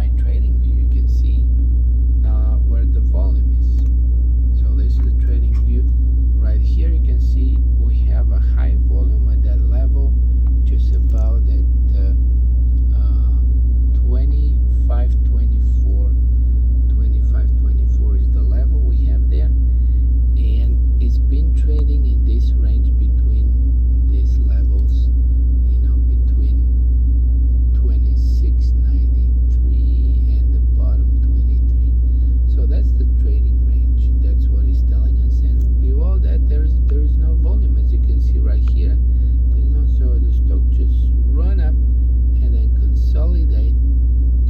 my trading view, you can see where the volume is. So this is the trading view. Right here you can see we have a high volume at that level, just about at 25.24. 25.24 is the level we have there, and it's been trading in this range between these levels, you know, between 26.93 and the bottom 23. So that's the trading range. That's what it's telling us. And below that, there is no volume, as you can see right here. There's no, so the stock just run up and then consolidate,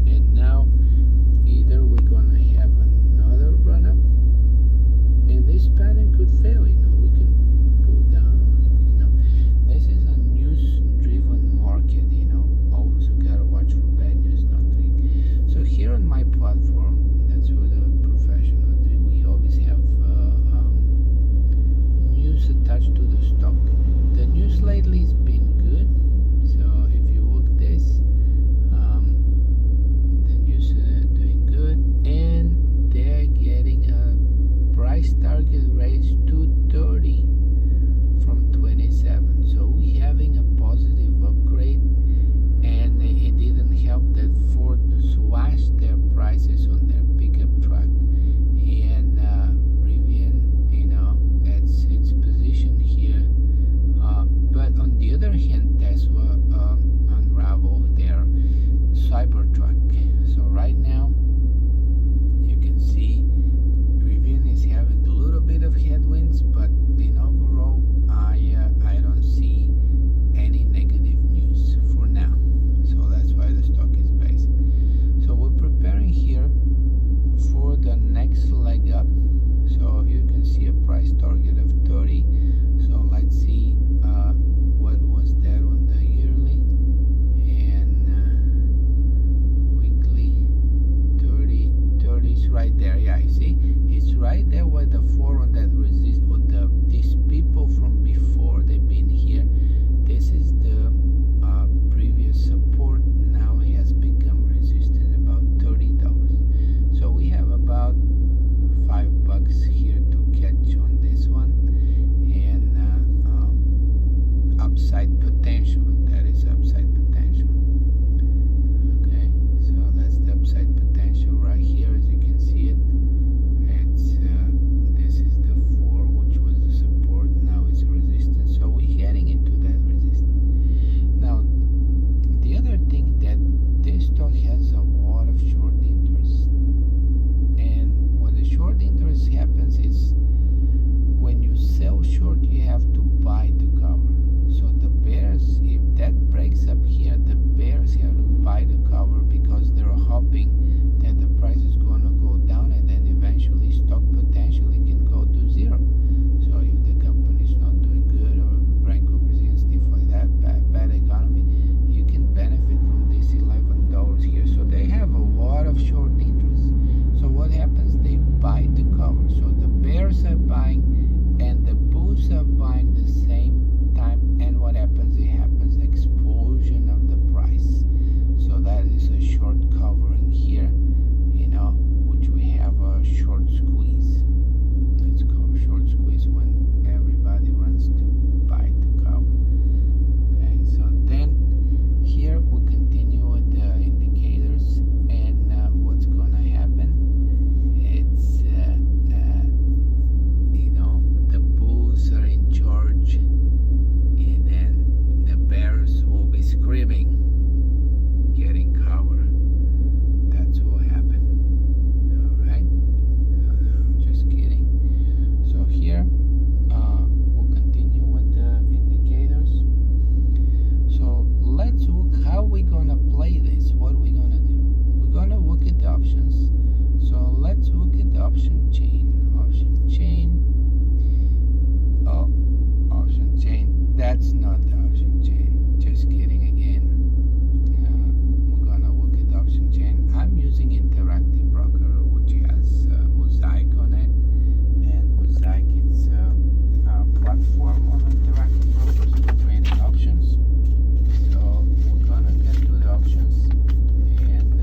and now either we're gonna have another run up, and this pattern could fail. You know, we can pull down on it. You know, this is a news-driven market. You know, also gotta watch for bad news not doing. So here on my platform, that's what the professionals do. We always have news attached to the stock. The news lately has been good. So if you look this, the news doing good, and they're getting a price target raised to 30 from 27. So we're having a positive upgrade, and it didn't help that Ford slashed their prices on their pickup truck, and Rivian, you know, that's its position here. But on the other hand, Tesla unraveled their Cybertruck. So right now you can see Rivian is having a little bit of headwinds, but in overall I don't see any negative news for now. So that's why the stock is basic. So we're preparing here for the next leg up. So you can see a price target of 30. So let's see what was that on the yearly and weekly. 30 is right there. Yeah, you see, it's right there where the 4 on that resist, with these people from before, they've been here. This is the previous support, now has become resistant, about $30. So we have about $5 here to catch on this one, and upside potential. That is upside potential. Okay, so that's the upside potential right here, as you can see it. It's this is the 4, which was the support. Now it's resistance. So we're heading into that resistance. Now, the other thing, that this stock has a lot of short interest, and when the short interest happens is when you sell short, you have to buy to cover. So the bears, if that breaks up here, the bears have to buy the cover, because they're hoping that the price is going to go down, and then eventually stock potentially can go to zero. So if the company is not doing good, or bankruptcy and stuff like that, bad economy, you can benefit from this $11 here. So they have a lot of short interest. So what happens? They buy the cover. So the bears are buying and the bulls are buying the same time, and what happens? It happens explosion of the price. So that is a short covering here, you know, which we have a short squeeze. It's called short squeeze when everybody runs to buy the cover. Okay, so then here we continue with the indicators, and what's gonna happen? It's you know, the bulls are in charge, and then the bears will be screaming, getting cover. That's what happened. All right. No, I'm just kidding. So here we'll continue with the indicators. So let's look how we're gonna play this. What are we gonna do? We're gonna look at the options. So let's look at the option chain. Option chain. Oh, option chain. That's not the option chain. Just kidding again. We're gonna look at the option chain. I'm using Interactive Broker, which has Mosaic on it, and Mosaic is a platform on Interactive Brokers for trading options. So we're gonna get to the options, and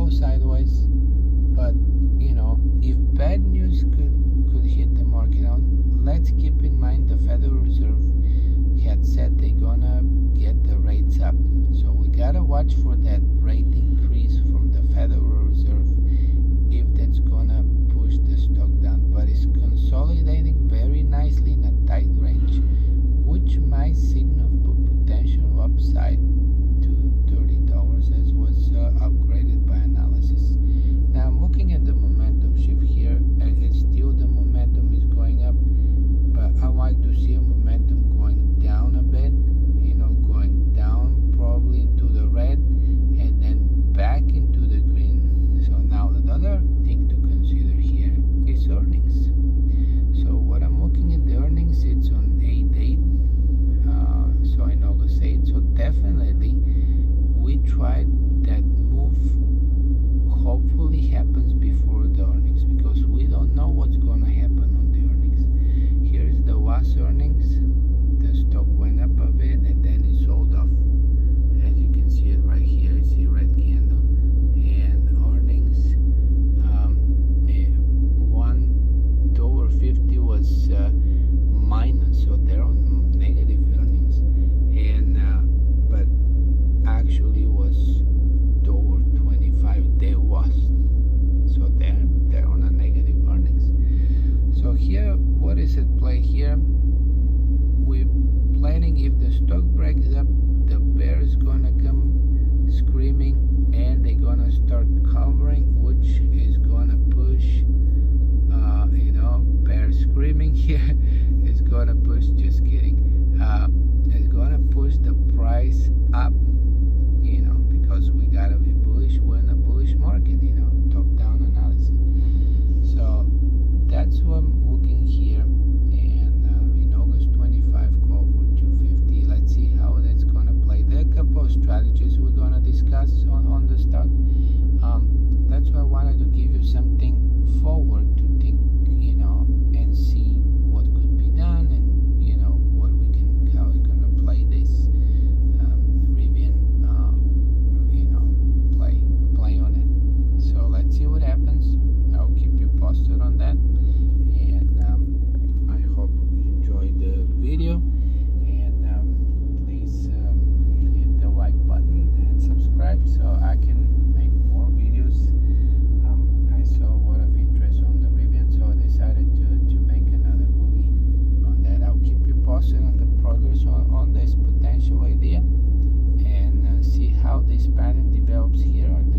go sideways, but you know, if bad news could hit the market, let's keep in mind the Federal Reserve had said they're gonna get the rates up, so we gotta watch for that rate increase from the Federal Reserve, if that's gonna push the stock down. But it's consolidating very nicely in a tight range, which might signal potential upside to $30, as was upgraded by analysis. Now I'm looking at the momentum shift here, and it's still the momentum is going up, but I like to see a momentum going down a bit, you know, going down probably into the red and then back into the green. So now the other thing to consider here is earnings. So what I'm looking at the earnings, it's on 8/8, so in August 8. So definitely we tried that move. Hopefully happens before the earnings, because we don't know what's gonna happen on the earnings. Here's the last earnings. The stock went up a bit and then it sold off. As you can see it right here, it's a red candle. And earnings, $1.50 was minus, so they're on negative earnings. And but actually was $1.25 they lost, so they're on a negative earnings. So here, what is at play here? We're planning, if the stock breaks up, the bear is gonna come screaming and they're gonna start covering, which is gonna push, you know, bear screaming here is gonna push, just kidding, it's gonna push the price up, you know, because we gotta be bullish. We're in a bullish market, you know, top-down analysis. So that's what I'm looking here. And in August 25, call for 250. Let's see how that's gonna play. There are a couple of strategies we're gonna discuss on the stock. That's why I wanted to give you something forward to think, you know, and see what could be done, and you know what we can, how we're gonna play this Rivian, you know, play on it. So let's see what happens. I'll keep you posted on that, and I hope you enjoyed the video, and please hit the like button and subscribe so I can make more videos. I saw a lot of interest on the Rivian, so I decided to make another movie on that. I'll keep you posted on the progress on this potential idea, and see how this pattern develops here on